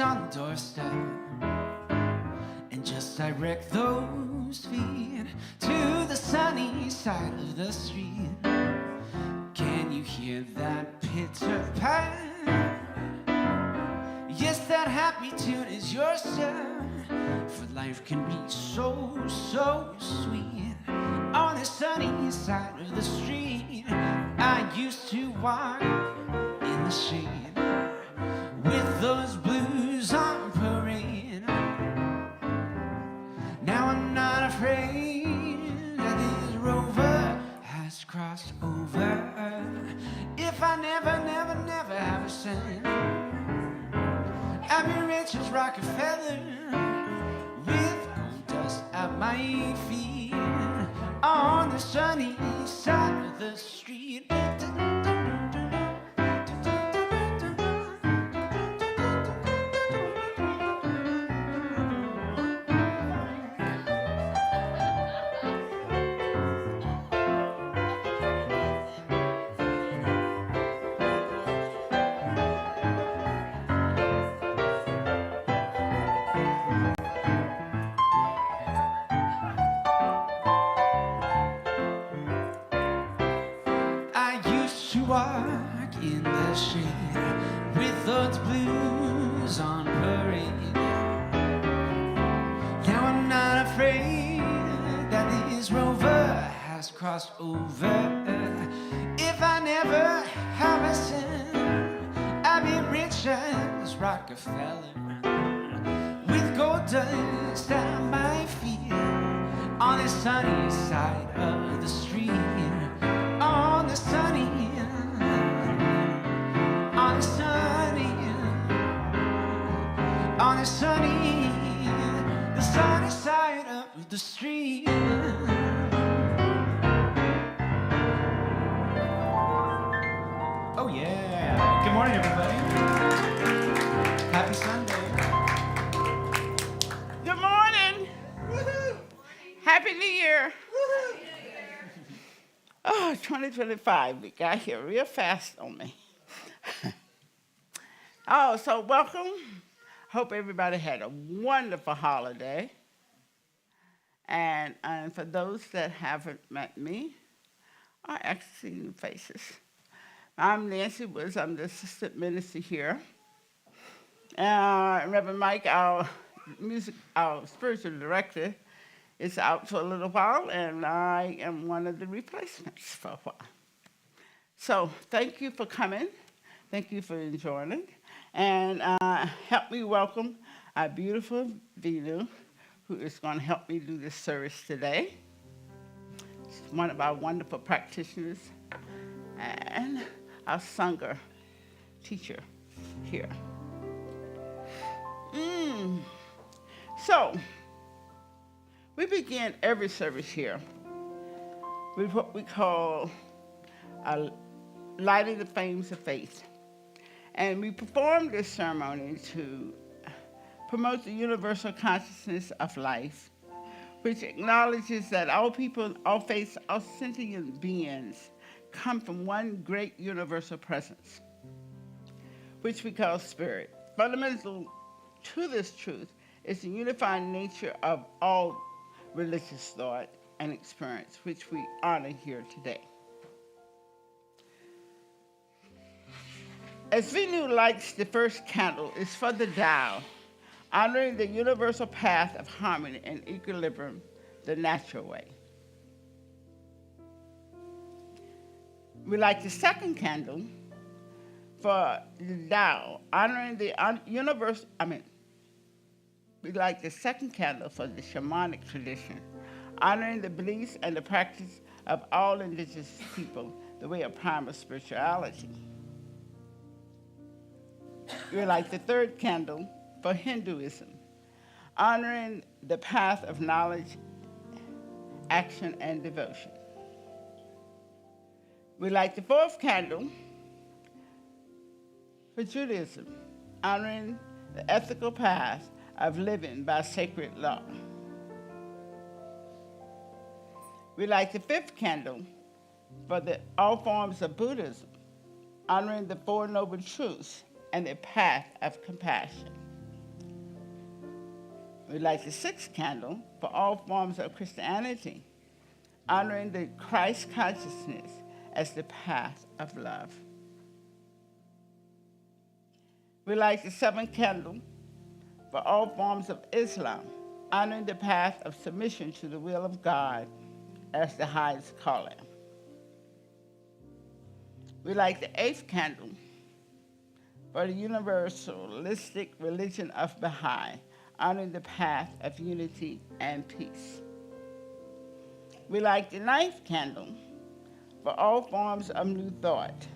on the doorstep and just direct those feet to the sunny side of the street. Can you hear that pitter-pat? Yes, that happy tune is yours, sir. For life can be so, so sweet. On the sunny side of the street, I used to walk in the shade with those blues on parade. Now I'm not afraid that this rover has crossed over. If I never, never, never have a cent, I'd be rich as Rockefeller with gold dust at my feet on the sunny side of the street. Walk in the shade with those blues on parade. Now I'm not afraid that this rover has crossed over. If I never have a cent, I'd be rich as Rockefeller with gold dust at my feet on the sunny side of the street. On the sunny the sunny side of the street. Oh yeah! Good morning, everybody. Happy Sunday. Good morning. Woo-hoo. Happy New Year. Woo-hoo. Oh, 2025, we got here real fast on me. So welcome. Hope everybody had a wonderful holiday. And for those that haven't met me, I actually see new faces. I'm Nancy Woods. I'm the assistant minister here. Reverend Mike, our spiritual director, is out for a little while, and I am one of the replacements for a while. So thank you for coming. Thank you for joining. And help me welcome our beautiful Vinu, who is going to help me do this service today. She's one of our wonderful practitioners and our Sangha teacher here. So, we begin every service here with what we call lighting the flames of faith. And we perform this ceremony to promote the universal consciousness of life, which acknowledges that all people, all faiths, all sentient beings come from one great universal presence, which we call spirit. Fundamental to this truth is the unifying nature of all religious thought and experience, which we honor here today. As Vinu lights the first candle, is for the Tao, honoring the universal path of harmony and equilibrium, the natural way. We light the second candle for the Tao, honoring the universal, we light the second candle for the shamanic tradition, honoring the beliefs and the practice of all indigenous people, the way of primal spirituality. We light the third candle for Hinduism, honoring the path of knowledge, action, and devotion. We light the fourth candle for Judaism, honoring the ethical path of living by sacred law. We light the fifth candle for all forms of Buddhism, honoring the Four Noble Truths and the path of compassion. We light the sixth candle for all forms of Christianity, honoring the Christ consciousness as the path of love. We light the seventh candle for all forms of Islam, honoring the path of submission to the will of God as the highest calling. We light the eighth candle for the universalistic religion of Baha'i, honoring the path of unity and peace. We light the ninth candle for all forms of New Thought,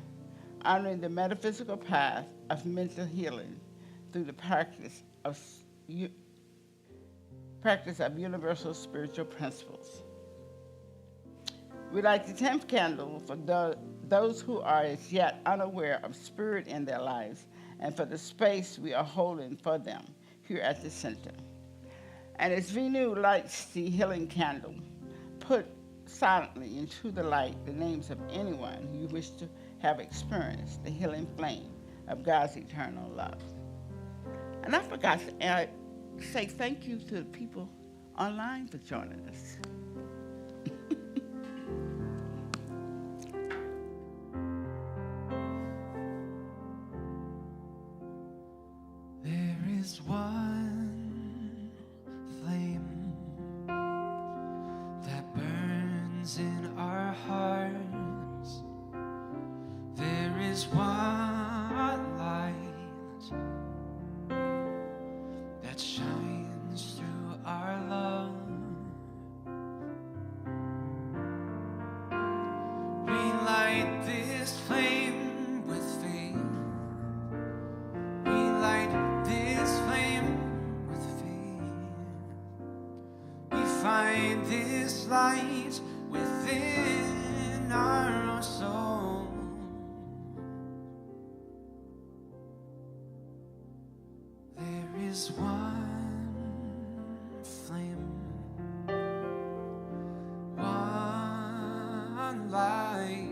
honoring the metaphysical path of mental healing through the practice of universal spiritual principles. We light the 10th candle for those who are as yet unaware of spirit in their lives and for the space we are holding for them here at the center. And as Venu lights the healing candle, put silently into the light the names of anyone you wish to have experienced the healing flame of God's eternal love. And I forgot to say thank you to the people online for joining us. There is one flame that burns in our hearts. There is one light that shines through our love. We light this flame with faith. We light this flame with faith. We find this light within our soul. There is one flame, one light.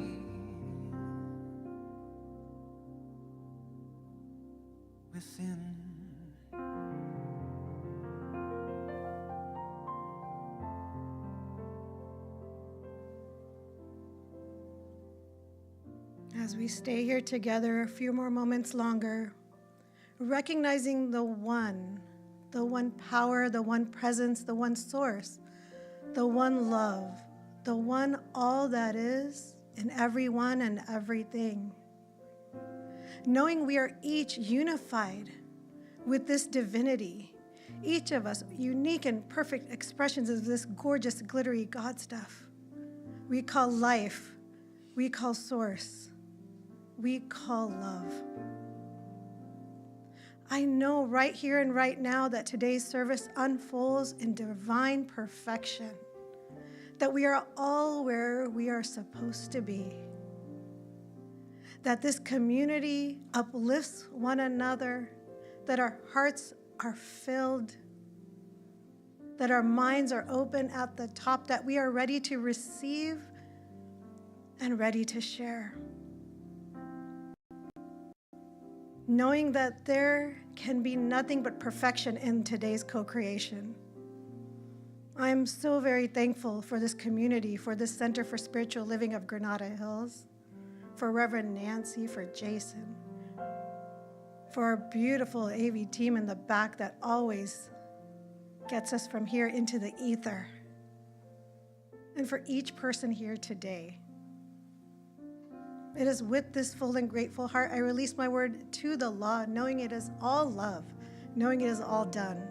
Within. As we stay here together a few more moments longer, recognizing the one power, the one presence, the one source, the one love, the one all that is in everyone and everything. Knowing we are each unified with this divinity, each of us unique and perfect expressions of this gorgeous, glittery God stuff. We call life, we call source, we call love. I know right here and right now that today's service unfolds in divine perfection, that we are all where we are supposed to be, that this community uplifts one another, that our hearts are filled, that our minds are open at the top, that we are ready to receive and ready to share. Knowing that there can be nothing but perfection in today's co-creation. I am so very thankful for this community, for this Center for Spiritual Living of Granada Hills, for Reverend Nancy, for Jason, for our beautiful AV team in the back that always gets us from here into the ether, and for each person here today. It is with this full and grateful heart I release my word to the law, knowing it is all love, knowing it is all done.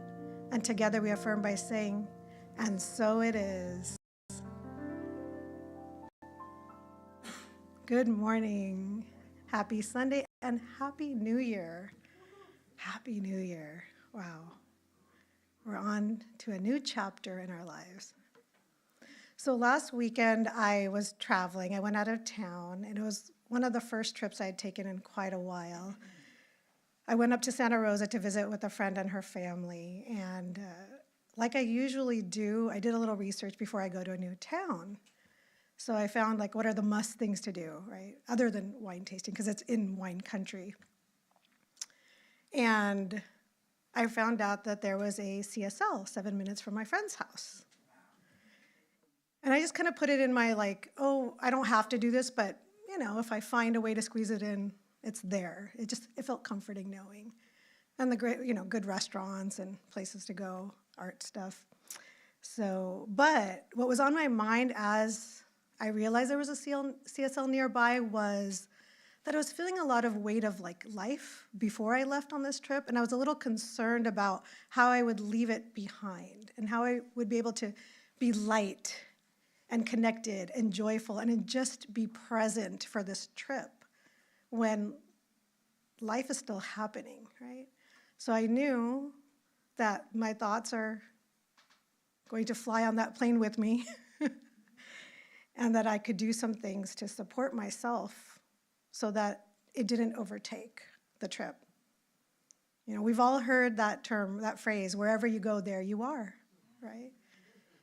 And together we affirm by saying, and so it is. Good morning. Happy Sunday and Happy New Year. Happy New Year. Wow. We're on to a new chapter in our lives. So last weekend I was traveling. I went out of town, and it was one of the first trips I had taken in quite a while. I went up to Santa Rosa to visit with a friend and her family, and like I usually do, I did a little research before I go to a new town. So I found, like, what are the must things to do, right? Other than wine tasting, because it's in wine country. And I found out that there was a CSL 7 minutes from my friend's house. And I just kind of put it in my like, oh, I don't have to do this, but if I find a way to squeeze it in, it's there. It felt comforting knowing. And the great, good restaurants and places to go, art stuff. So, but what was on my mind as I realized there was a CSL nearby was that I was feeling a lot of weight of like life before I left on this trip. And I was a little concerned about how I would leave it behind and how I would be able to be light and connected and joyful and just be present for this trip when life is still happening, right? So I knew that my thoughts are going to fly on that plane with me and that I could do some things to support myself so that it didn't overtake the trip. We've all heard that term, that phrase, wherever you go, there you are, right?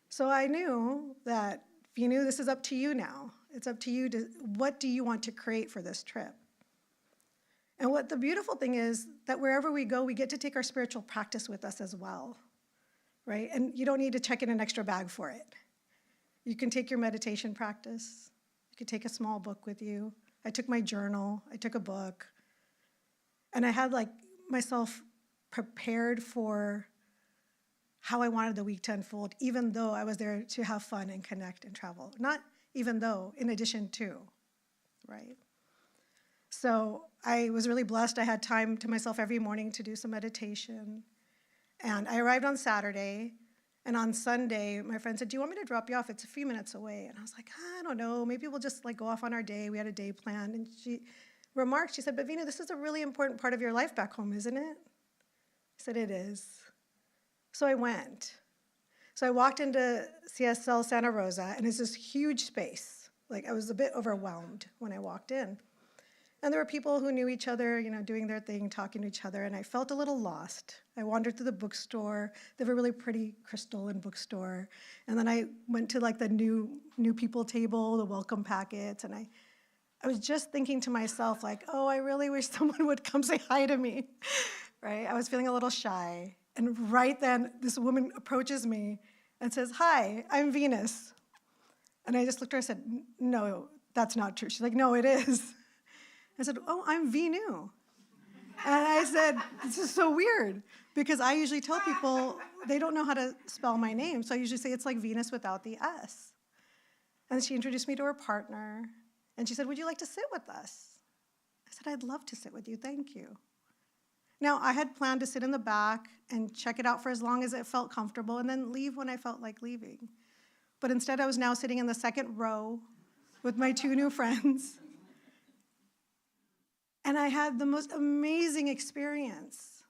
So I knew that, this is up to you now. It's up to you what do you want to create for this trip? And what the beautiful thing is that wherever we go, we get to take our spiritual practice with us as well, right? And you don't need to check in an extra bag for it. You can take your meditation practice. You can take a small book with you. I took my journal. I took a book. And I had myself prepared for how I wanted the week to unfold, even though I was there to have fun and connect and travel. Not even though, in addition to, right? So I was really blessed. I had time to myself every morning to do some meditation. And I arrived on Saturday, and on Sunday, my friend said, do you want me to drop you off? It's a few minutes away. And I was like, I don't know, maybe we'll just go off on our day. We had a day planned. And she remarked, she said, but Vina, this is a really important part of your life back home, isn't it? I said, it is. So I went. So I walked into CSL Santa Rosa, and it's this huge space. I was a bit overwhelmed when I walked in. And there were people who knew each other, doing their thing, talking to each other, and I felt a little lost. I wandered through the bookstore. They have a really pretty crystalline bookstore. And then I went to the new people table, the welcome packets, and I was just thinking to myself, oh, I really wish someone would come say hi to me, right? I was feeling a little shy. And right then, this woman approaches me and says, hi, I'm Venus. And I just looked at her and said, no, that's not true. She's like, no, it is. I said, oh, I'm Vinu. And I said, this is so weird, because I usually tell people they don't know how to spell my name, so I usually say it's like Venus without the S. And she introduced me to her partner, and she said, would you like to sit with us? I said, I'd love to sit with you, thank you. Now, I had planned to sit in the back and check it out for as long as it felt comfortable and then leave when I felt like leaving. But instead, I was now sitting in the second row with my two new friends. And I had the most amazing experience.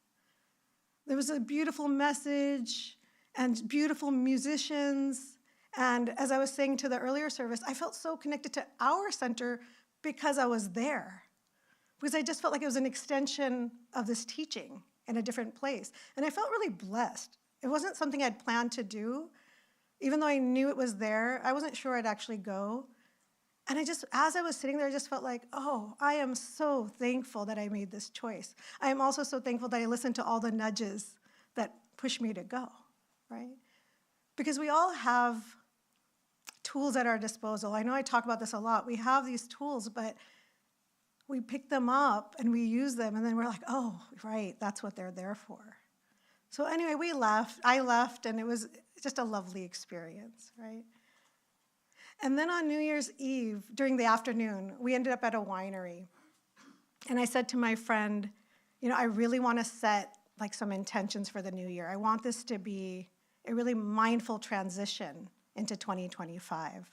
There was a beautiful message and beautiful musicians. And as I was saying to the earlier service, I felt so connected to our center because I was there. Because I just felt like it was an extension of this teaching in a different place. And I felt really blessed. It wasn't something I'd planned to do. Even though I knew it was there, I wasn't sure I'd actually go. And as I was sitting there, I just felt like, oh, I am so thankful that I made this choice. I am also so thankful that I listened to all the nudges that pushed me to go, right? Because we all have tools at our disposal. I know I talk about this a lot. We have these tools, but we pick them up and we use them, and then we're like, oh, right, that's what they're there for. So anyway, I left, and it was just a lovely experience, right? And then on New Year's Eve, during the afternoon, we ended up at a winery. And I said to my friend, I really want to set some intentions for the new year. I want this to be a really mindful transition into 2025.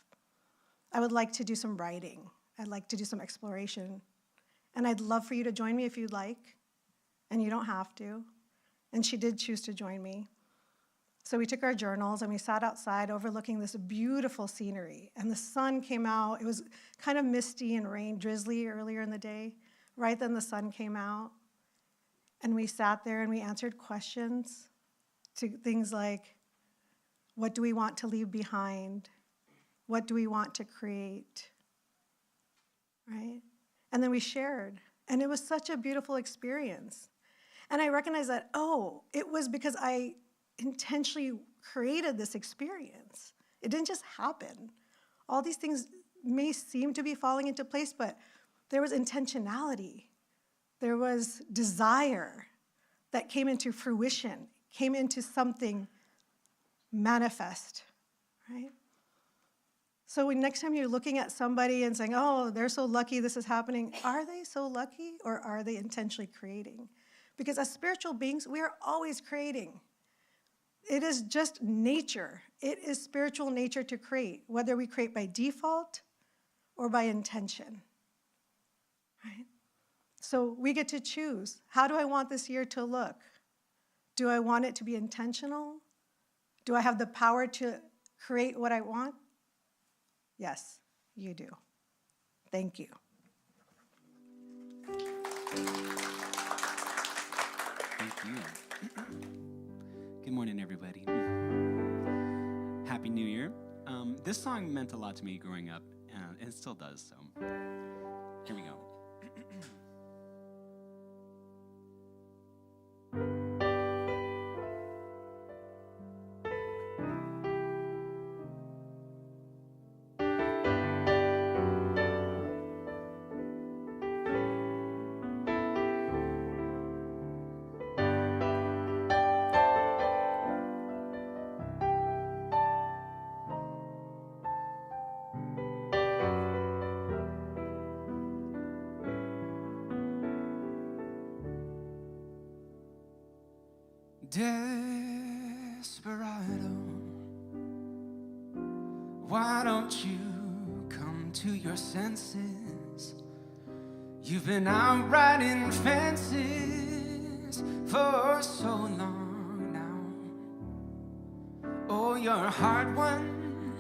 I would like to do some writing. I'd like to do some exploration. And I'd love for you to join me if you'd like. And you don't have to. And she did choose to join me. So we took our journals and we sat outside overlooking this beautiful scenery. And the sun came out. It was kind of misty and drizzly earlier in the day. Right then the sun came out. And we sat there and we answered questions to things like, what do we want to leave behind? What do we want to create? Right? And then we shared. And it was such a beautiful experience. And I recognized that, oh, it was because I intentionally created this experience. It didn't just happen. All these things may seem to be falling into place, but there was intentionality. There was desire that came into fruition, came into something manifest, right? So when next time you're looking at somebody and saying, oh, they're so lucky this is happening, are they so lucky or are they intentionally creating? Because as spiritual beings, we are always creating. It is just nature. It is spiritual nature to create, whether we create by default or by intention, right? So we get to choose. How do I want this year to look? Do I want it to be intentional? Do I have the power to create what I want? Yes, you do. Thank you. Thank you. Good morning, everybody. Happy New Year. This song meant a lot to me growing up, and it still does, so here we go. Desperado, why don't you come to your senses? You've been out riding fences for so long now. Oh, you're a hard one.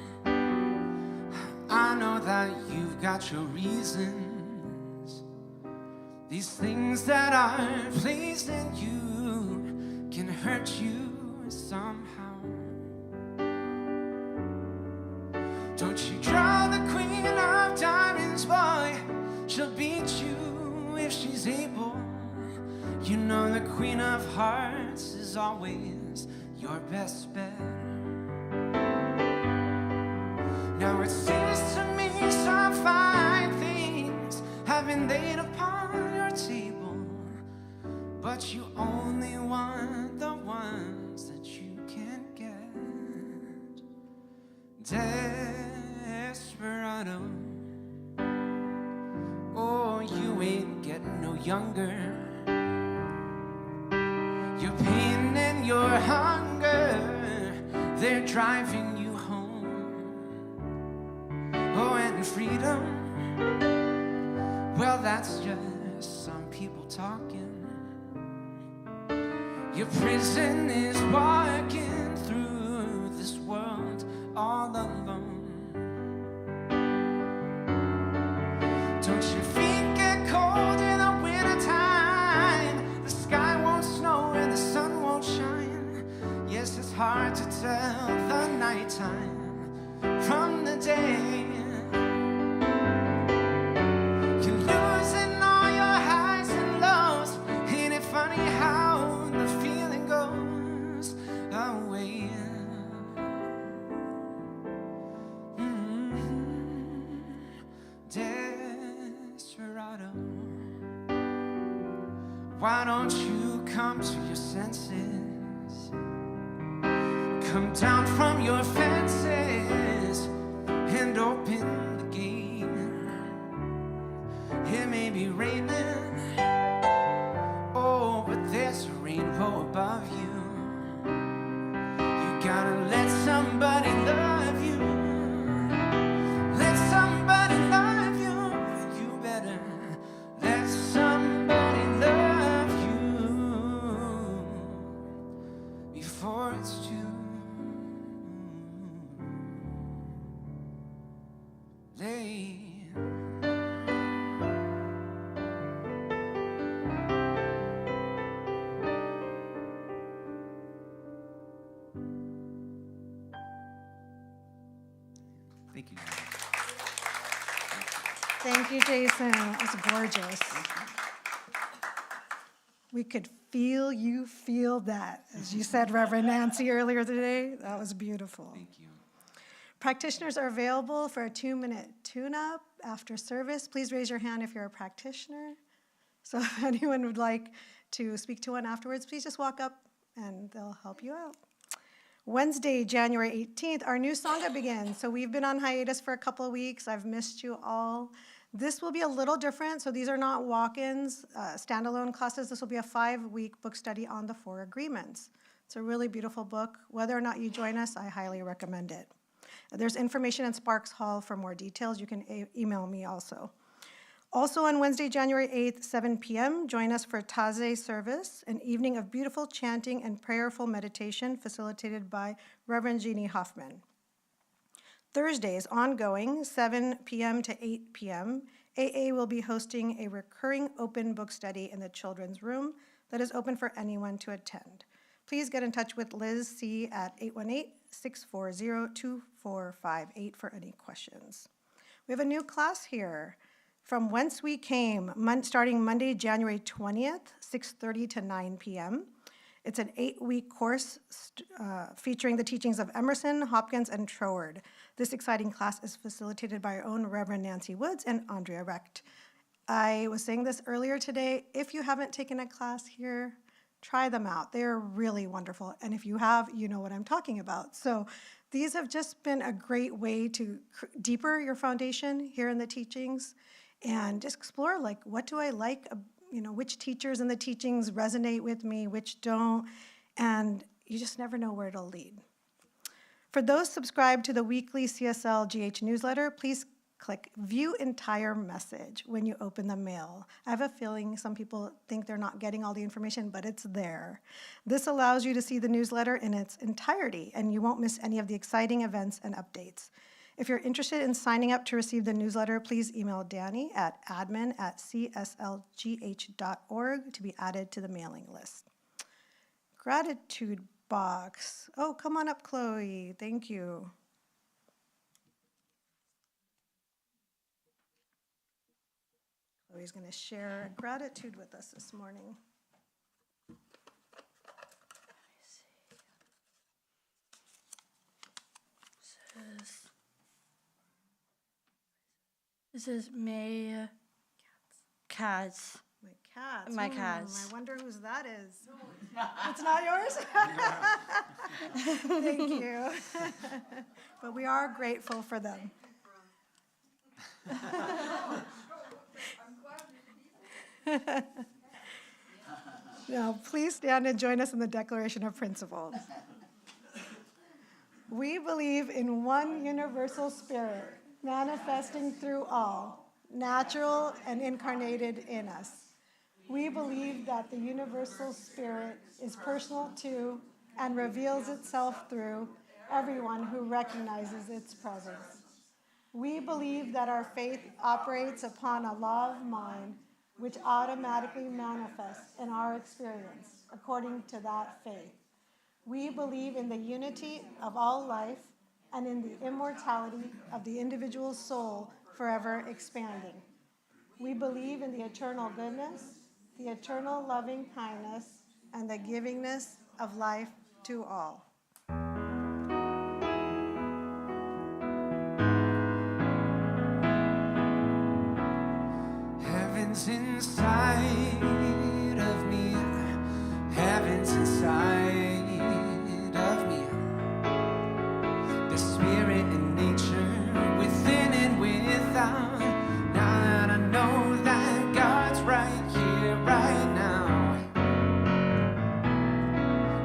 I know that you've got your reasons. These things that are pleasing you can hurt you somehow. Don't you draw the queen of diamonds, boy. She'll beat you if she's able. You know the queen of hearts is always your best bet. Now it seems to me some fine things have been laid upon your table, but you only want the ones that you can get. Desperado, oh, you ain't getting no younger. Your pain and your hunger, they're driving you home. Oh, and freedom, well, that's just some people talking. Your prison is walking through this world all alone. Don't your feet get cold in the wintertime? The sky won't snow and the sun won't shine. Yes, it's hard to tell the nighttime from the day. You're losing all your highs and lows. Ain't it funny how the feeling goes away? Desperado, why don't you come to your senses? Come down from your fences and open the gate. It may be raining, oh, but there's a rainbow above you. You gotta let somebody love you. Let somebody love you. You better let somebody love you before it's too late. Thank you. Thank you, Jason. It was gorgeous. We could feel you feel that. As you said, Reverend Nancy, earlier today, that was beautiful. Thank you. Practitioners are available for a 2-minute tune-up after service. Please raise your hand if you're a practitioner. So if anyone would like to speak to one afterwards, please just walk up and they'll help you out. Wednesday, January 18th, our new Sangha begins. So we've been on hiatus for a couple of weeks. I've missed you all. This will be a little different. So these are not walk-ins, standalone classes. This will be a 5-week book study on the 4 agreements. It's a really beautiful book. Whether or not you join us, I highly recommend it. There's information in Sparks Hall for more details. You can email me also. Also on Wednesday, January 8th, 7 p.m., join us for Taze service, an evening of beautiful chanting and prayerful meditation facilitated by Reverend Jeannie Hoffman. Thursdays, ongoing, 7 p.m. to 8 p.m., AA will be hosting a recurring open book study in the children's room that is open for anyone to attend. Please get in touch with Liz C. at 818-640-2458 for any questions. We have a new class here. From Whence We Came, starting Monday, January 20th, 6:30 to 9 p.m. It's an 8-week course featuring the teachings of Emerson, Hopkins, and Troward. This exciting class is facilitated by our own Reverend Nancy Woods and Andrea Recht. I was saying this earlier today. If you haven't taken a class here, try them out. They're really wonderful. And if you have, you know what I'm talking about. So these have just been a great way to deeper your foundation here in the teachings and just explore, like, what do I like, which teachers and the teachings resonate with me, which don't, and you just never know where it'll lead. For those subscribed to the weekly CSLGH newsletter, please click View Entire Message when you open the mail. I have a feeling some people think they're not getting all the information, but it's there. This allows you to see the newsletter in its entirety, and you won't miss any of the exciting events and updates. If you're interested in signing up to receive the newsletter, please email Danny at admin@cslgh.org to be added to the mailing list. Gratitude box. Oh, come on up, Chloe. Thank you. Chloe's going to share gratitude with us this morning. This is my cats. My cats. My cats. I wonder whose that is. No, it's not yours? Thank you. But we are grateful for them. Now, please stand and join us in the Declaration of Principles. We believe in one universal spirit, manifesting through all, natural and incarnated in us. We believe that the universal spirit is personal to and reveals itself through everyone who recognizes its presence. We believe that our faith operates upon a law of mind which automatically manifests in our experience according to that faith. We believe in the unity of all life and in the immortality of the individual soul forever expanding. We believe in the eternal goodness, the eternal loving kindness, and the givingness of life to all. Heaven's inside of me. Heaven's inside of me. The spirit and nature within and without. Now that I know that God's right here, right now.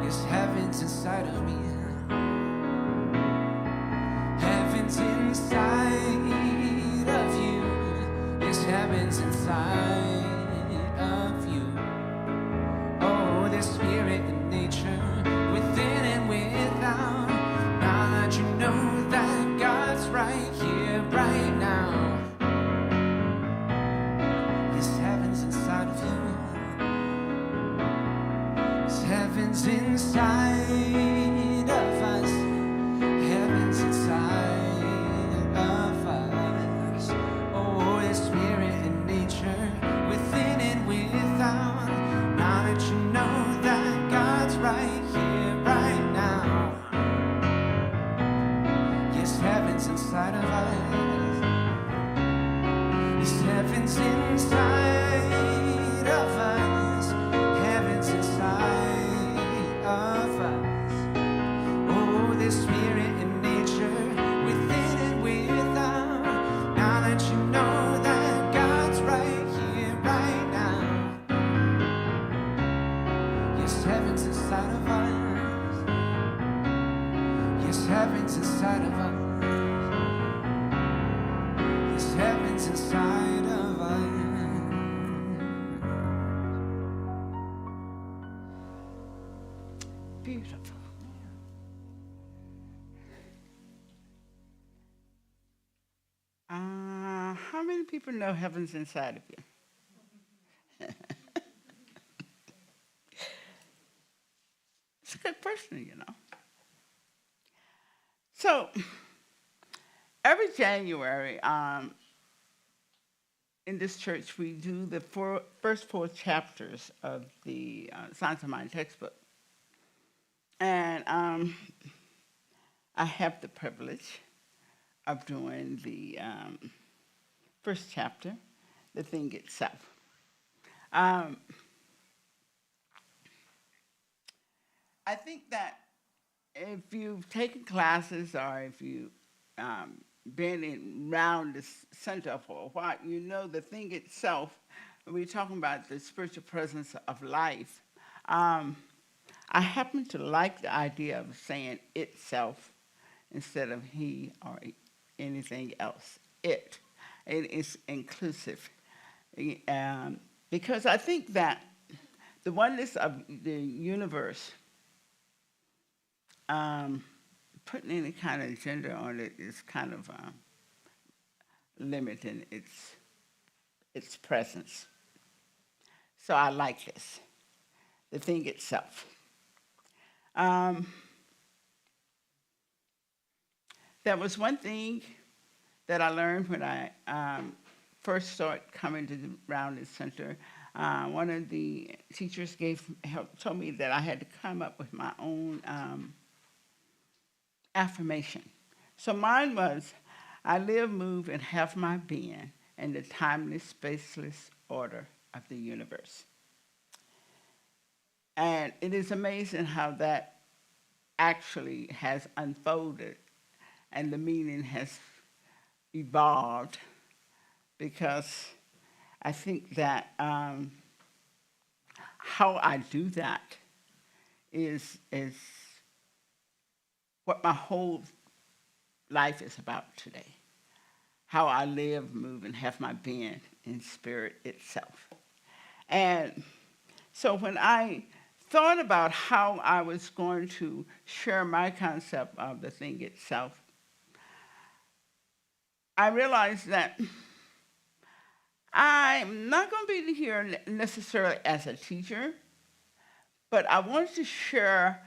Yes, heaven's inside of me. Heaven's inside of you. Yes, heaven's inside of you. Oh, the spirit and nature within and without. Now that you know that God's right here, right now. Yes, heaven's inside of you. Yes, heaven's inside of us. Heaven's inside of us. Oh, the spirit and nature within Heaven's inside of us. Heaven's inside of us. Oh, the spirit and nature within and without. Now that you know that God's right here, right now. Yes, heaven's inside of us. Yes, heaven's inside of us. Yes, heaven's inside of us. Beautiful. How many people know heaven's inside of you? It's a good person, you know. So, every January, in this church, we do the first four chapters of the Science of Mind textbook. And I have the privilege of doing the first chapter, the thing itself. I think that if you've taken classes or if you've been around the center for a while, you know the thing itself, we're talking about the spiritual presence of life. I happen to like the idea of saying itself instead of he or anything else. It is inclusive. Because I think that the oneness of the universe, putting any kind of gender on it is kind of limiting its presence. So I like this, the thing itself. There was one thing that I learned when I first started coming to the Rounded Center. One of the teachers told me that I had to come up with my own affirmation. So mine was, I live, move, and have my being in the timeless, spaceless order of the universe. And it is amazing how that actually has unfolded and the meaning has evolved, because I think that how I do that is what my whole life is about today. How I live, move, and have my being in spirit itself. And so when I thought about how I was going to share my concept of the thing itself, I realized that I'm not going to be here necessarily as a teacher, but I wanted to share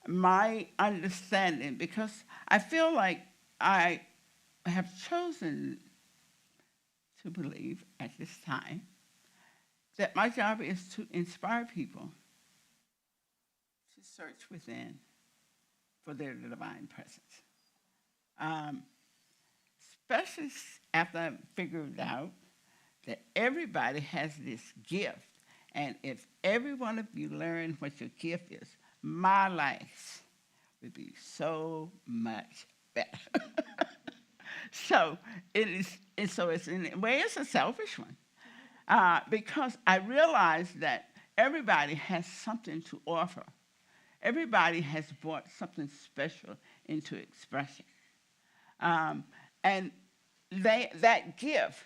my understanding, because I feel like I have chosen to believe at this time that my job is to inspire people to search within for their divine presence. Especially after I figured out that everybody has this gift. And if every one of you learn what your gift is, my life would be so much better. So it's in a way, it's a selfish one. Because I realized that everybody has something to offer. Everybody has brought something special into expression. And that gift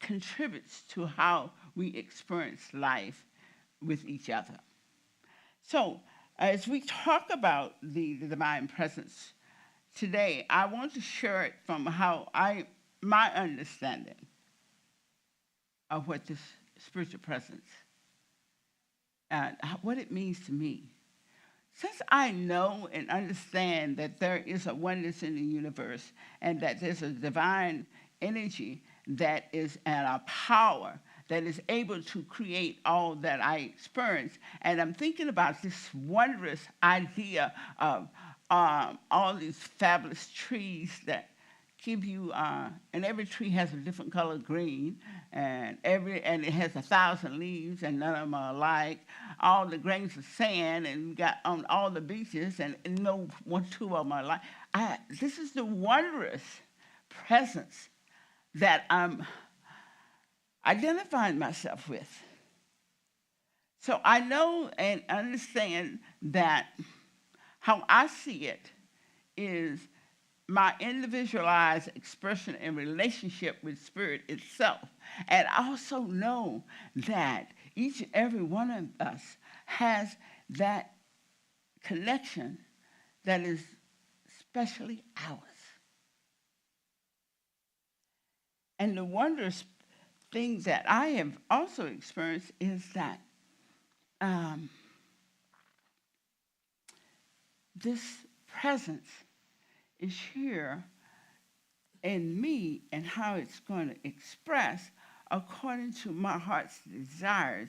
contributes to how we experience life with each other. So as we talk about the divine presence today, I want to share it from my understanding of what this spiritual presence, what it means to me. Since I know and understand that there is a oneness in the universe and that there's a divine energy that is and a power that is able to create all that I experience, and I'm thinking about this wondrous idea of all these fabulous trees that give you, and every tree has a different color green, and it has 1,000 leaves, and none of them are alike. All the grains of sand, and you got on all the beaches, and no one, two of them are alike. This is the wondrous presence that I'm identifying myself with. So I know and understand that how I see it is my individualized expression and relationship with spirit itself. And I also know that each and every one of us has that connection that is specially ours. And the wondrous thing that I have also experienced is that this presence is here in me and how it's going to express according to my heart's desires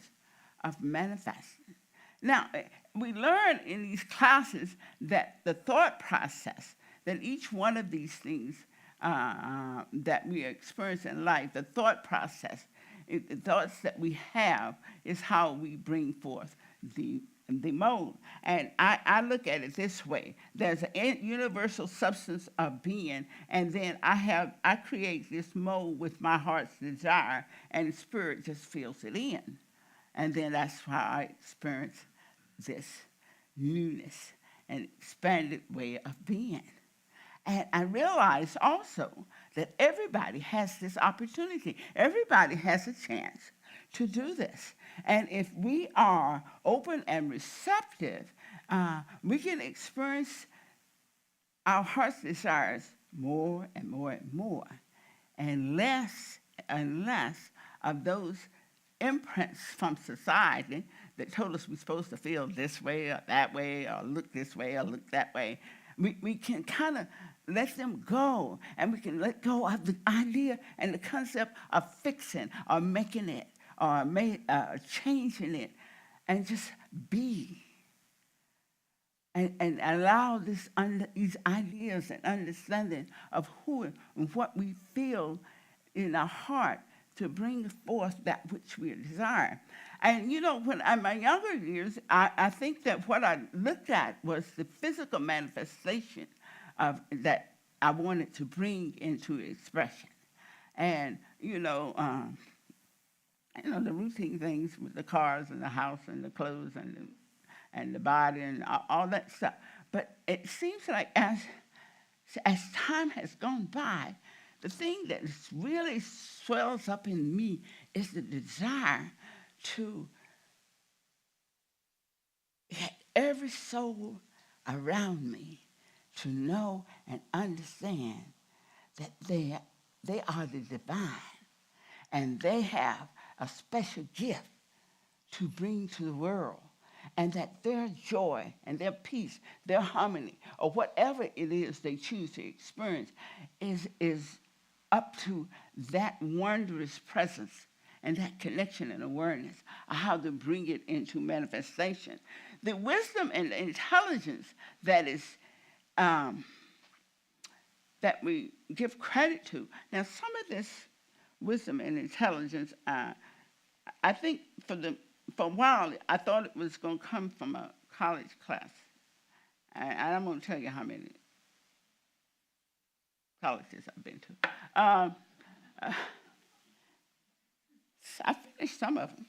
of manifesting. Now, we learn in these classes that the thought process, that each one of these things that we experience in life, the thought process, the thoughts that we have is how we bring forth the mode. And I look at it this way. There's a universal substance of being, and then I create this mode with my heart's desire, and the spirit just fills it in. And then that's how I experience this newness and expanded way of being. And I realize also that everybody has this opportunity. Everybody has a chance to do this. And if we are open and receptive, we can experience our heart's desires more and more and more, and less of those imprints from society that told us we're supposed to feel this way or that way or look this way or look that way. We can kind of let them go, and we can let go of the idea and the concept of fixing or making it or changing it, and just be. And allow these ideas and understanding of who and what we feel in our heart to bring forth that which we desire. And when in my younger years, I think that what I looked at was the physical manifestation of that I wanted to bring into expression. And the routine things with the cars and the house and the clothes and the body and all that stuff. But it seems like as time has gone by, the thing that really swells up in me is the desire to get every soul around me to know and understand that they are the divine, and they have a special gift to bring to the world, and that their joy and their peace, their harmony, or whatever it is they choose to experience is up to that wondrous presence and that connection and awareness of how to bring it into manifestation. The wisdom and the intelligence that is that we give credit to. Now, some of this wisdom and intelligence, I think for a while, I thought it was going to come from a college class. And I'm going to tell you how many colleges I've been to. I finished some of them.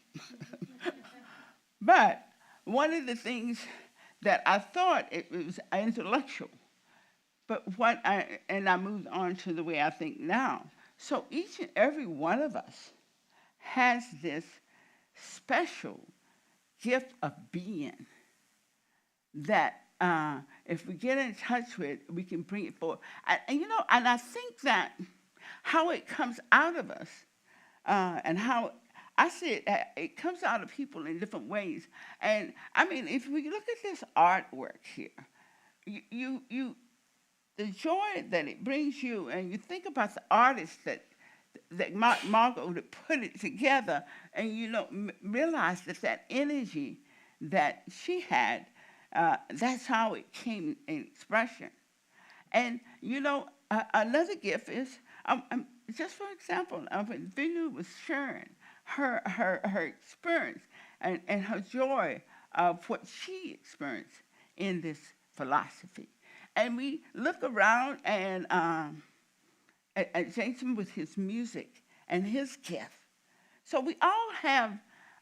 But one of the things that I thought it was intellectual, but I moved on to the way I think now. So each and every one of us has this special gift of being that if we get in touch with, we can bring it forward. And I think that how it comes out of us and how I see it, it comes out of people in different ways. And I mean, if we look at this artwork here, the joy that it brings you, and you think about the artist that Margot would put it together, and realize that energy that she had, that's how it came in expression. And another gift is, just for example, when Vinu was sharing her experience and her joy of what she experienced in this philosophy. And we look around and at Jason with his music and his gift. So we all have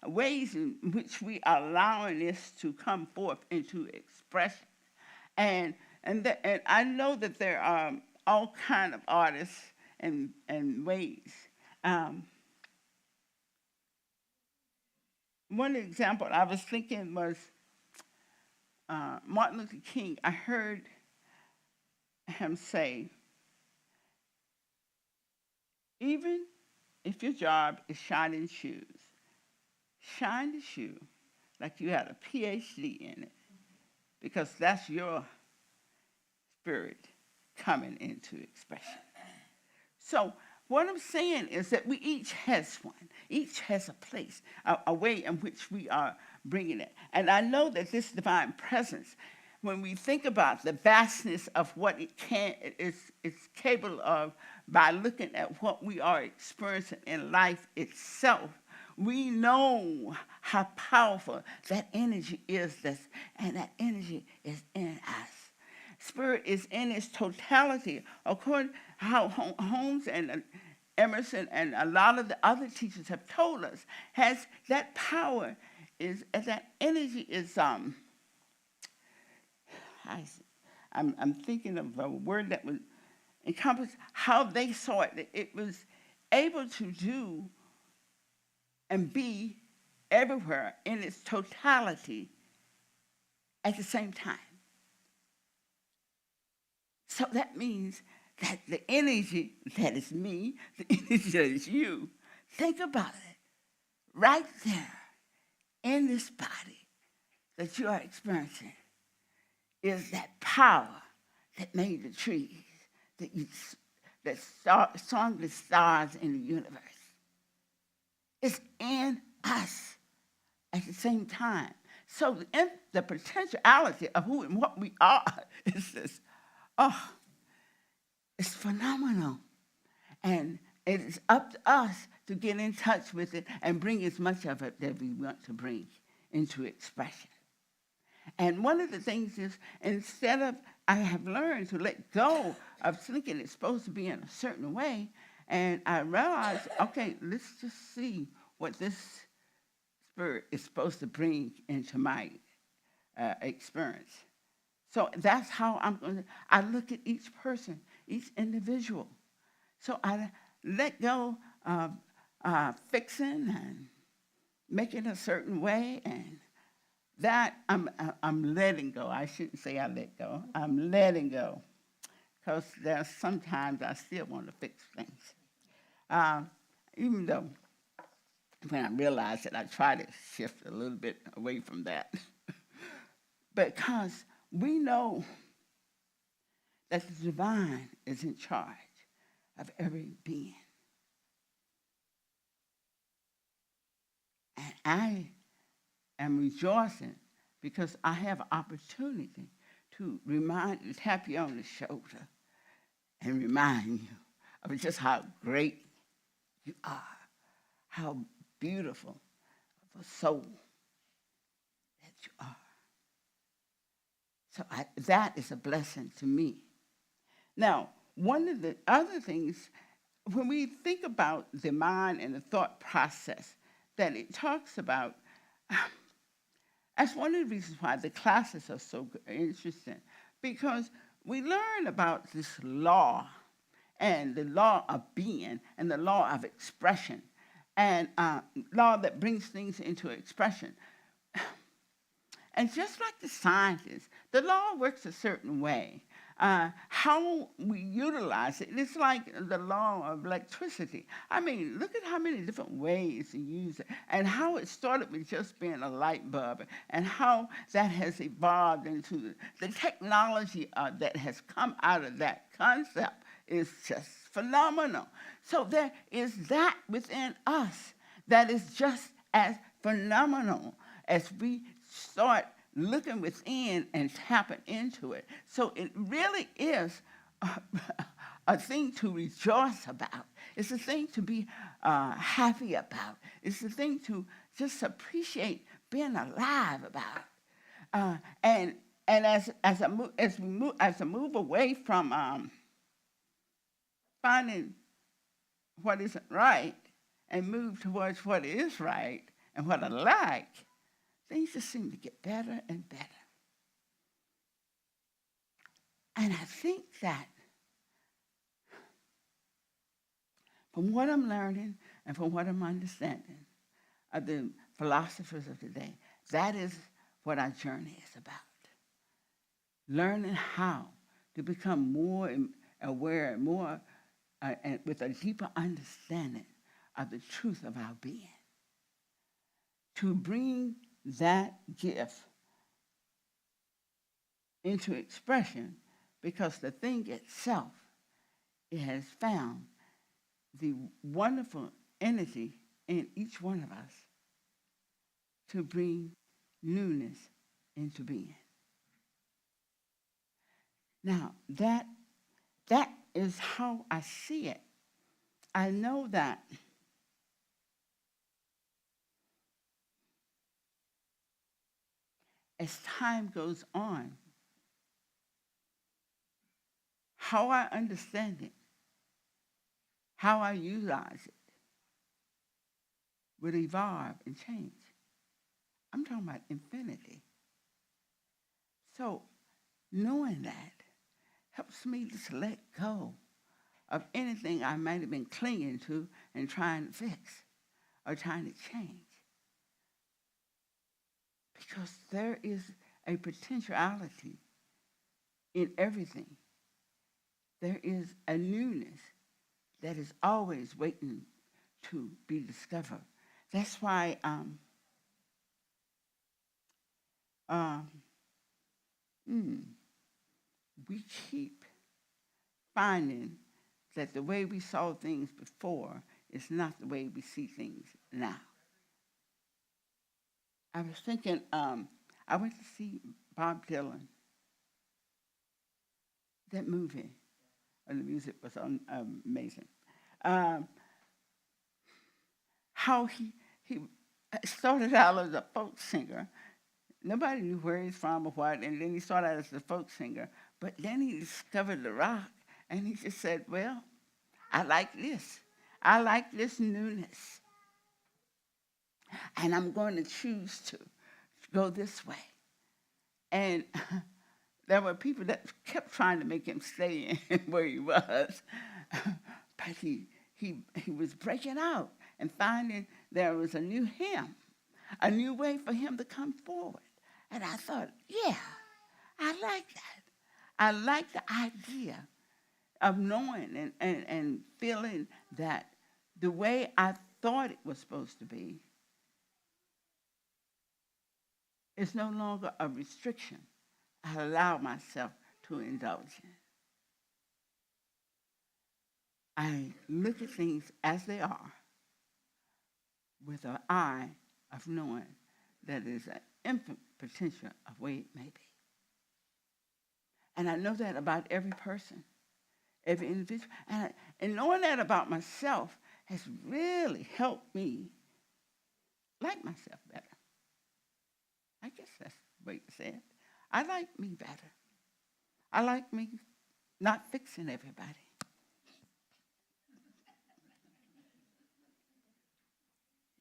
ways in which we are allowing this to come forth into expression. And I know that there are all kind of artists and ways. One example I was thinking was Martin Luther King. I heard him say, even if your job is shining shoes, shine the shoe like you had a PhD in it, because that's your spirit coming into expression. So what I'm saying is that we each has one. Each has a place, a way in which we are bringing it. And I know that this divine presence, when we think about the vastness of what it's capable of by looking at what we are experiencing in life itself, we know how powerful that energy is, and that energy is in us. Spirit is in its totality, according to how Holmes and Emerson and a lot of the other teachers have told us, has that power, is that energy is I'm thinking of a word that would encompass how they saw it. That it was able to do and be everywhere in its totality at the same time. So that means that the energy that is me, the energy that is you, think about it, right there in this body that you are experiencing is that power that made the trees, that sung the stars in the universe. It's in us at the same time. So in the potentiality of who and what we are is this, it's phenomenal. And it is up to us to get in touch with it and bring as much of it that we want to bring into expression. And one of the things is, instead of, I have learned to let go of thinking it's supposed to be in a certain way, and I realized, okay, let's just see what this spirit is supposed to bring into my experience. So that's how I look at each person, each individual. So I let go of fixing and making a certain way, and that I'm letting go. I shouldn't say I let go. I'm letting go, because there's sometimes I still want to fix things. Even though when I realize it, I try to shift a little bit away from that. Because we know that the divine is in charge of every being. And I am rejoicing because I have an opportunity to tap you on the shoulder and remind you of just how great you are, how beautiful of a soul that you are. So that is a blessing to me. Now, one of the other things, when we think about the mind and the thought process that it talks about, that's one of the reasons why the classes are so interesting, because we learn about this law and the law of being and the law of expression and law that brings things into expression. And just like the scientists, the law works a certain way. How we utilize it, it's like the law of electricity. I mean, look at how many different ways to use it, and how it started with just being a light bulb, and how that has evolved into the technology that has come out of that concept is just phenomenal. So there is that within us that is just as phenomenal as we start looking within and tapping into it. So it really is a thing to rejoice about. It's a thing to be happy about. It's a thing to just appreciate being alive about. And as I move away from finding what isn't right and move towards what is right and what I like, things just seem to get better and better. And I think that from what I'm learning and from what I'm understanding of the philosophers of today, that is what our journey is about. Learning how to become more aware and more and with a deeper understanding of the truth of our being. To bring that gift into expression, because the thing itself, it has found the wonderful energy in each one of us to bring newness into being. Now, that is how I see it. I know that as time goes on, how I understand it, how I utilize it, will evolve and change. I'm talking about infinity. So knowing that helps me to let go of anything I might have been clinging to and trying to fix or trying to change. Because there is a potentiality in everything. There is a newness that is always waiting to be discovered. That's why we keep finding that the way we saw things before is not the way we see things now. I was thinking, I went to see Bob Dylan. That movie, and the music was amazing. How he started out as a folk singer. Nobody knew where he's from or what, and then he started out as a folk singer. But then he discovered the rock, and he just said, well, I like this. I like this newness. And I'm going to choose to go this way. And there were people that kept trying to make him stay in where he was. But he was breaking out and finding there was a new him, a new way for him to come forward. And I thought, yeah, I like that. I like the idea of knowing and feeling that the way I thought it was supposed to be is no longer a restriction I allow myself to indulge in. I look at things as they are with an eye of knowing that there's an infinite potential of where it may be. And I know that about every person, every individual. And knowing that about myself has really helped me like myself better. I guess that's the way to say it. I like me better. I like me not fixing everybody.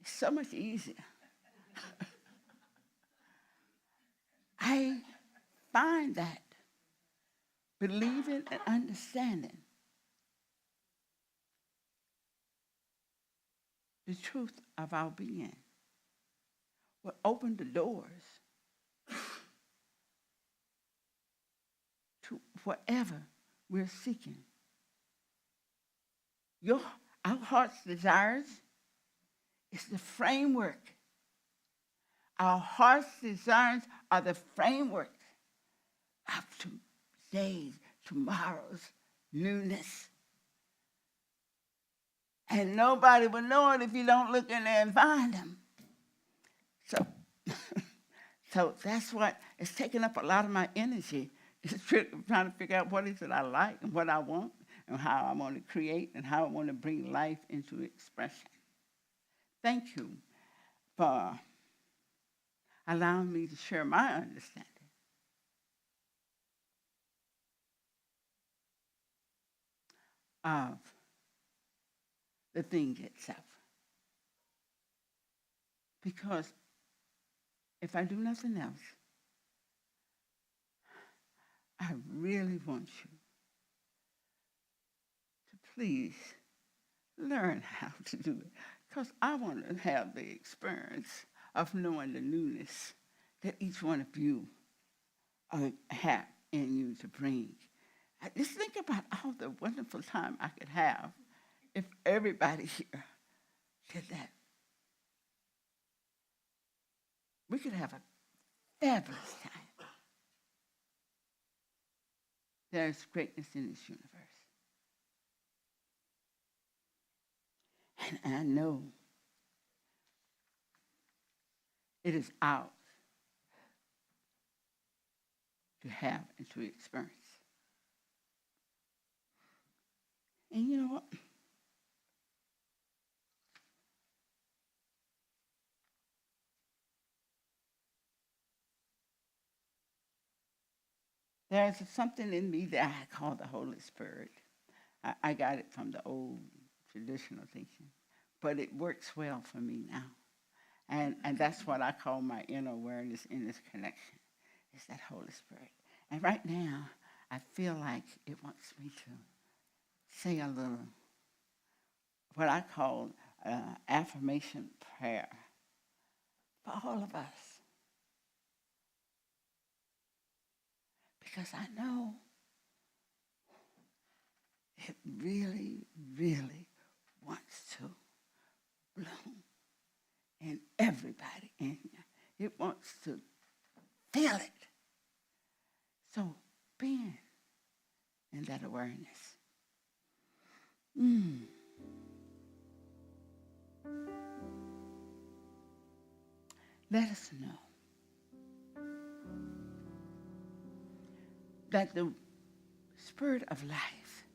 It's so much easier. I find that believing and understanding the truth of our being will open the doors to whatever we're seeking. Our heart's desires is the framework. Our heart's desires are the framework of today's, tomorrow's newness. And nobody will know it if you don't look in there and find them. So that's what is taking up a lot of my energy, is trying to figure out what is it I like and what I want and how I want to create and how I want to bring life into expression. Thank you for allowing me to share my understanding of the thing itself. Because if I do nothing else, I really want you to please learn how to do it. Because I want to have the experience of knowing the newness that each one of you have in you to bring. Just think about all the wonderful time I could have if everybody here did that. We could have a fabulous time. There's greatness in this universe. And I know it is ours to have and to experience. And you know what? There's something in me that I call the Holy Spirit. I got it from the old traditional thinking, but it works well for me now. And that's what I call my inner awareness in this connection. It's that Holy Spirit. And right now, I feel like it wants me to say a little, what I call affirmation prayer for all of us. Because I know it really, really wants to bloom in everybody in here. It wants to feel it. So being in that awareness. Let us know that the Spirit of life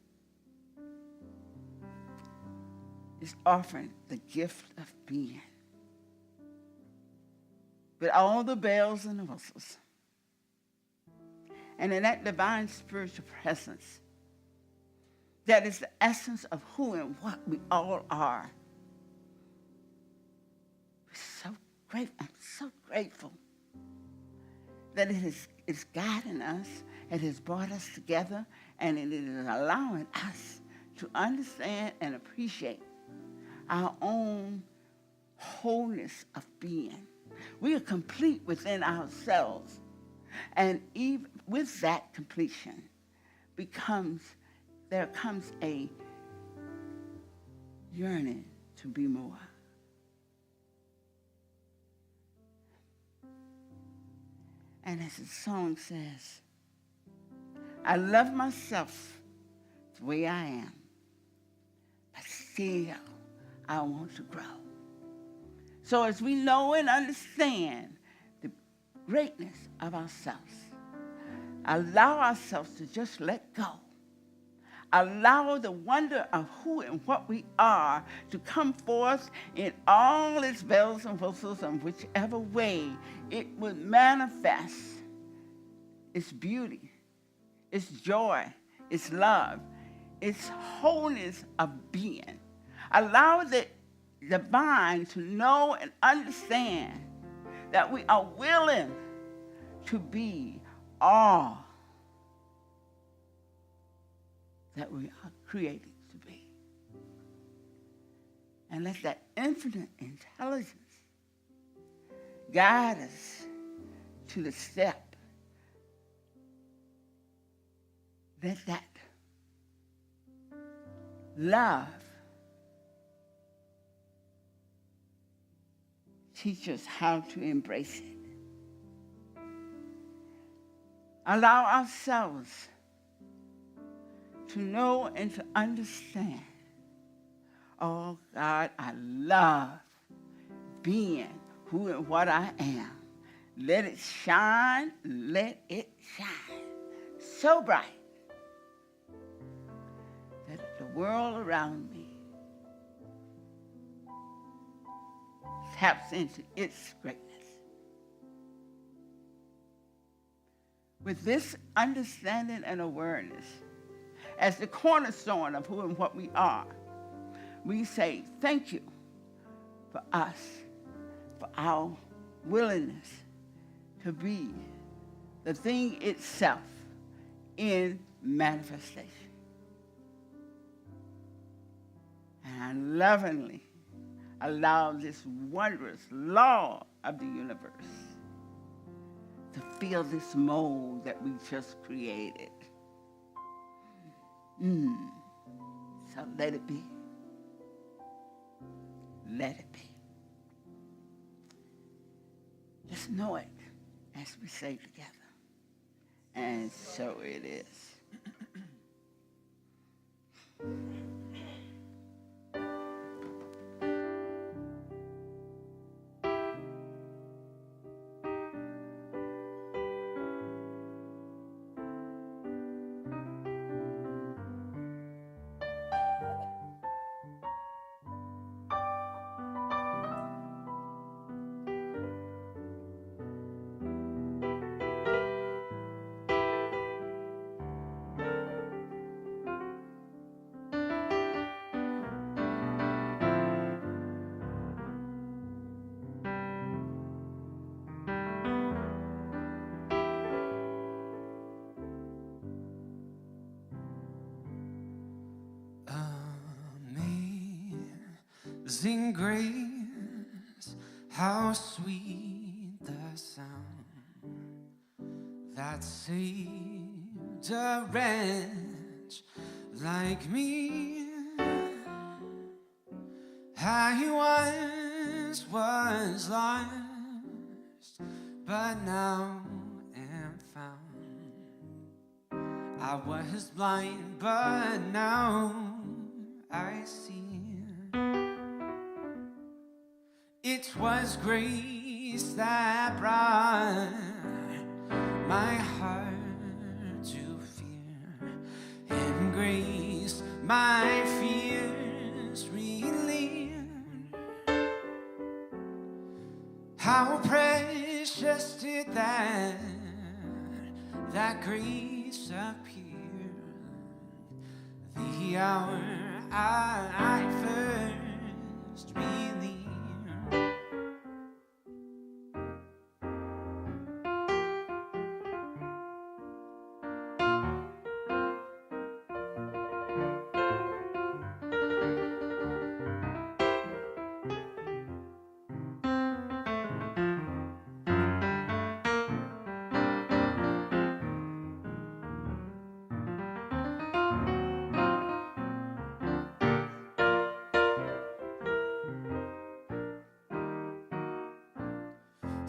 is offering the gift of being with all the bells and the whistles. And in that divine spiritual presence, that is the essence of who and what we all are. We're so grateful. I'm so grateful that it is guiding us, it has brought us together, and it is allowing us to understand and appreciate our own wholeness of being. We are complete within ourselves. And even with that completion there comes a yearning to be more. And as the song says, I love myself the way I am, but still I want to grow. So as we know and understand the greatness of ourselves, allow ourselves to just let go. Allow the wonder of who and what we are to come forth in all its bells and whistles, and whichever way it would manifest its beauty, its joy, its love, its wholeness of being. Allow the divine to know and understand that we are willing to be all that we are created to be. And let that infinite intelligence guide us to the step. Let that love teach us how to embrace it. Allow ourselves to know and to understand. Oh God, I love being who and what I am. Let it shine, let it shine so bright world around me taps into its greatness. With this understanding and awareness as the cornerstone of who and what we are, we say thank you for us, for our willingness to be the thing itself in manifestation. And I lovingly allow this wondrous law of the universe to feel this mold that we just created. So let it be. Let it be. Just know it as we say together. And so it is. Amazing grace, how sweet the sound that saved a wretch like me. I once was lost, but now am found. I was blind, but now I see. It was grace that brought my heart to fear, and grace my fears relieved. How precious did that grace appear, the hour I first believed.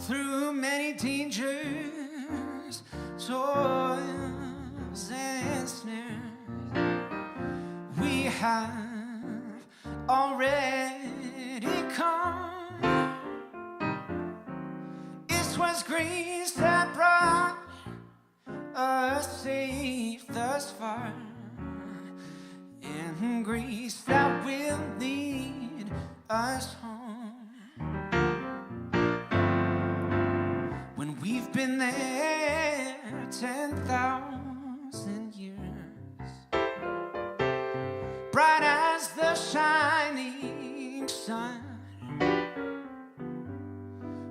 Through many dangers, toils, and snares, we have already come. It was grace that brought us safe thus far, and grace that will lead us home. We've been there 10,000 years, bright as the shining sun.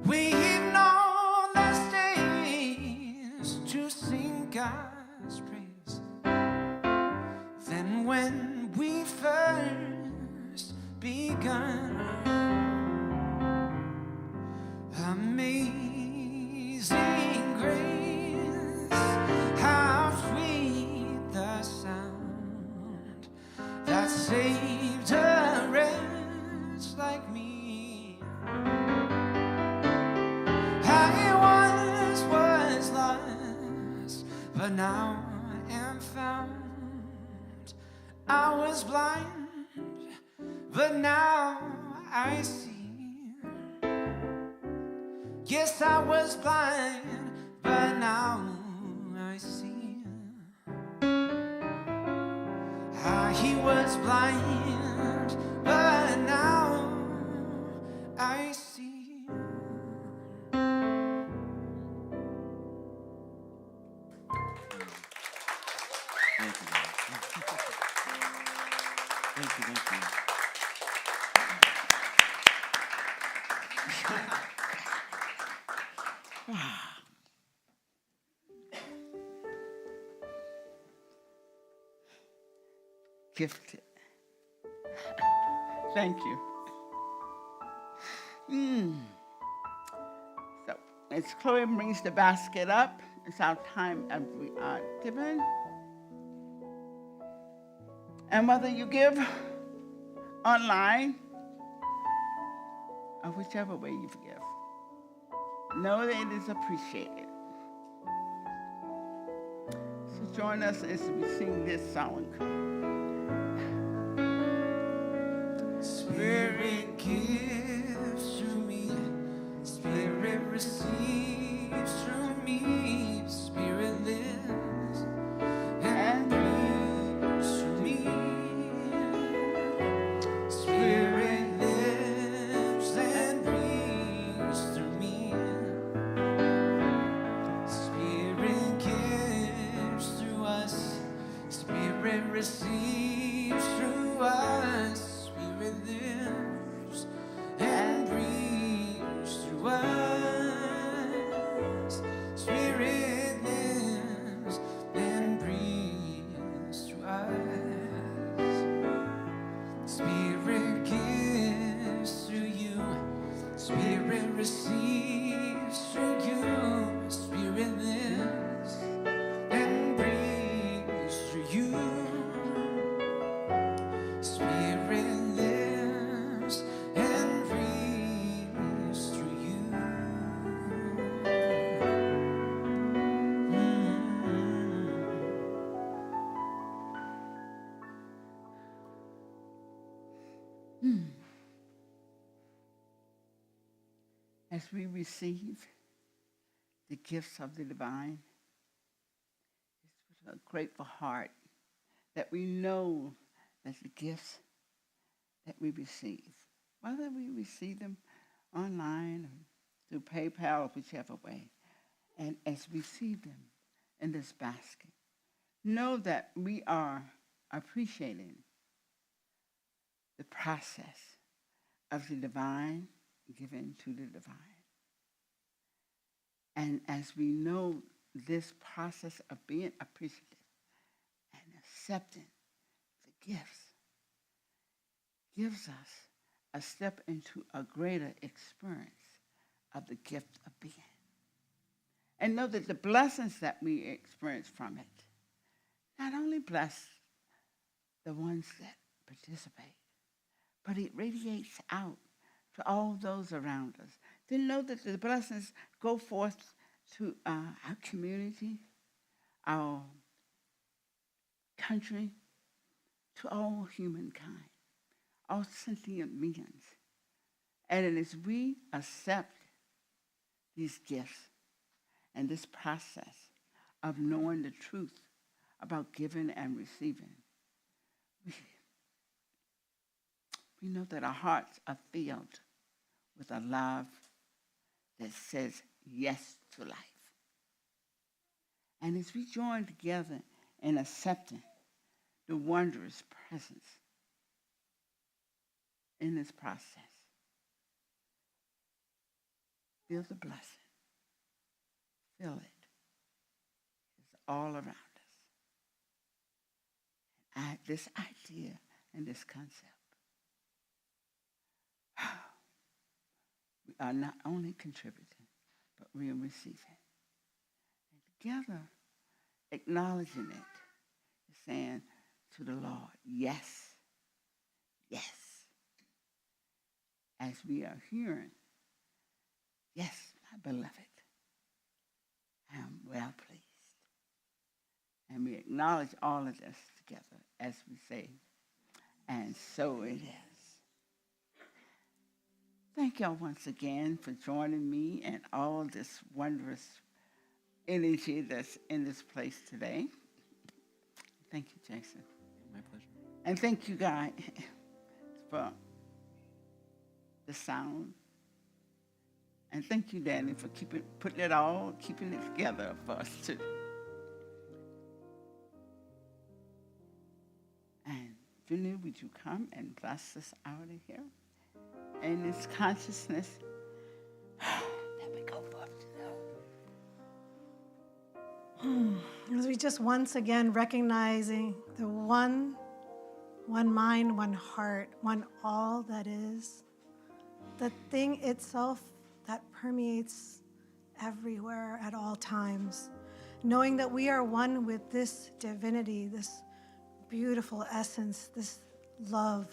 We've known those days to sing God's praise. Then when we first begun, amazing grace, how sweet the sound that saved a wretch like me. I once was lost, but now am found. I was blind, but now I see. Yes, I was blind, but now I see. He was blind. blind, but now I see. Thank you, man. Thank you, thank you. Gifted. Thank you. So, as Chloe brings the basket up, it's our time of we are given. And whether you give online or whichever way you give, know that it is appreciated. So join us as we sing this song. Spirit gives through me, Spirit receives through me, Spirit lives and breathes through me. Spirit lives and breathes through me. Spirit gives through us, Spirit receives through us. Spirit lives and breathes through us. Spirit lives and breathes through us. Spirit gives through you. Spirit receives through you. Spirit lives and breathes through you. Spirit lives and breathes through you. As we receive the gifts of the divine, it's with a grateful heart that we know that the gifts that we receive, whether we receive them online or through PayPal or whichever way, and as we see them in this basket, know that we are appreciating the process of the divine given to the divine. And as we know this process of being appreciative and accepting the gifts gives us a step into a greater experience of the gift of being. And know that the blessings that we experience from it not only bless the ones that participate, but it radiates out to all those around us. Then know that the blessings go forth to our community, our country, to all humankind, all sentient beings. And as we accept these gifts and this process of knowing the truth about giving and receiving, we know that our hearts are filled with a love that says yes to life. And as we join together in accepting the wondrous presence in this process, feel the blessing. Feel it. It's all around us. And this idea and this concept, we are not only contributing, but we are receiving. And together, acknowledging it, is saying to the Lord, yes, yes. As we are hearing, yes, my beloved, I am well pleased. And we acknowledge all of this together as we say, and so it is. Thank y'all once again for joining me and all this wondrous energy that's in this place today. Thank you, Jason. My pleasure. And thank you, God, for the sound. And thank you, Danny, for keeping it together for us too. And Vinny, would you come and bless us out of here? And this consciousness that we go forth to As we just once again recognizing the one mind, one heart, one all that is, the thing itself that permeates everywhere at all times, knowing that we are one with this divinity, this beautiful essence, this love,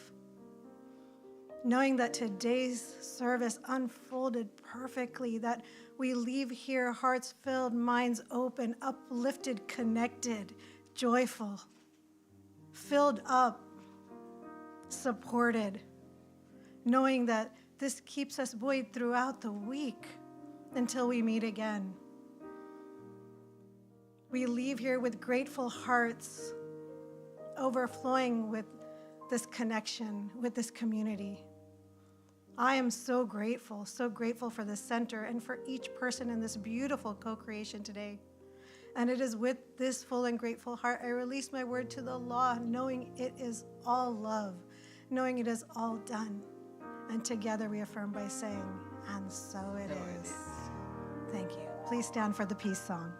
knowing that today's service unfolded perfectly, that we leave here hearts filled, minds open, uplifted, connected, joyful, filled up, supported, knowing that this keeps us buoyed throughout the week until we meet again. We leave here with grateful hearts, overflowing with this connection, with this community. I am so grateful for the center and for each person in this beautiful co-creation today. And it is with this full and grateful heart I release my word to the law, knowing it is all love, knowing it is all done. And together we affirm by saying, and so it is. Thank you. Please stand for the peace song.